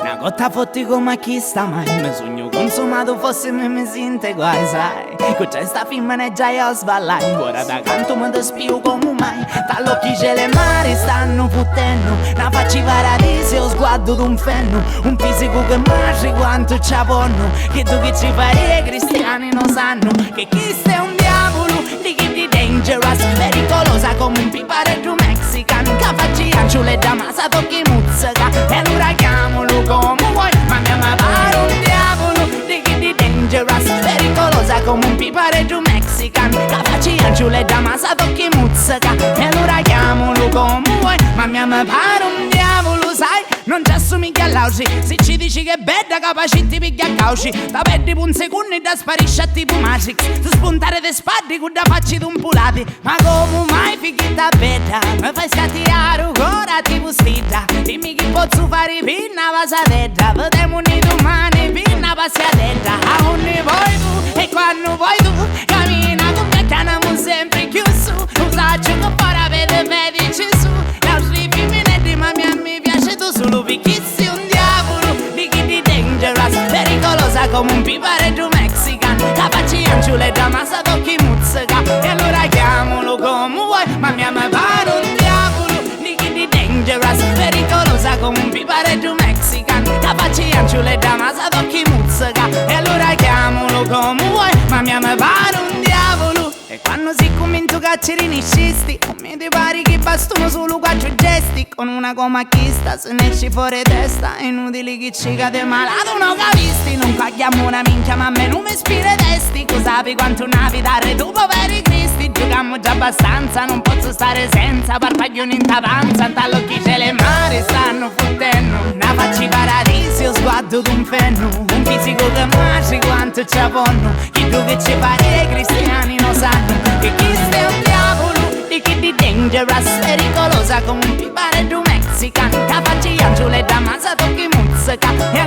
Una cotta fotti come chi sta mai. Mi sogno consumato fosse mi sente guai, sai. Con c'è sta film già io sballai. Ora da canto mi despiu come mai. Dall'occhi c'è le mari stanno fottendo. Una faccia paradisi o sguardo d'un fenno. Un fisico che mangi quanto c'ha ponno. Che tu che ci fai i cristiani non sanno. Che chi sta è un diavolo, di chi di dangerous. Pericolosa come un piparetto mexican. Che facci anciule da massa tocchi muzzica. E allora chiamalo come vuoi, ma mi pare un diavolo, di chi di dangerous. Pericolosa come un piparetto mexican. Che facci anciule da massa tocchi muzzica. E allora chiamalo come vuoi, ma mi pare un diavolo, sai. Non ci assomiglia all'auci. Se ci dici che è bella capace ti piglia a cauci. Da perdi un secondo e da sparisce a tipo Matrix. Tu spuntare te spaddi con da facci d'un pulati. Ma come mai fighetta bella, mi fai scattare ancora tipo stida. Dimmi che posso fare pinna pasadetta. Vedemo nei domani pinna passiadetta. A onde vuoi tu e quando vuoi tu. Cammina con me canamo sempre chiuso. Un saggio che ora vede medici su. L'altri femminetti ma mi piace tu solo perché sei un diavolo, di chi di dangerous. Pericolosa come un piparetto mexican. Capaci anciule da massa tocchi muzzica. E allora chiamalo come vuoi, ma mi pare un diavolo, di chi di dangerous. Pericolosa come un piparetto mexican. Capaci anciule da massa tocchi muzzica. E allora chiamalo come vuoi, ma mi pare un diavolo. E quando si comincia caccerini scisti, non mi ti pare che bastano solo quattro gesti. Con una gomma chista se ne esci fuori testa. Inutili che ci cade malato non capisti. Non cagliamo una minchia ma a me non mi ispira testi. Tu sapi quanto una vita tu poveri cristi. Giocammo già abbastanza, non posso stare senza parpaglioni in tavanza. Dall'occhi c'è le mari stanno fottendo. Una faccia paradisi o sguardo d'un fenno. Un fisico che mangi quanto c'ha ponno. Chi tu che ci pare i cristiani non sanno. Che chi sta è un diavolo, di chi di dangerous. Pericolosa come un piparetto mexican. Capaci anciule da massa tocchi muzzica. E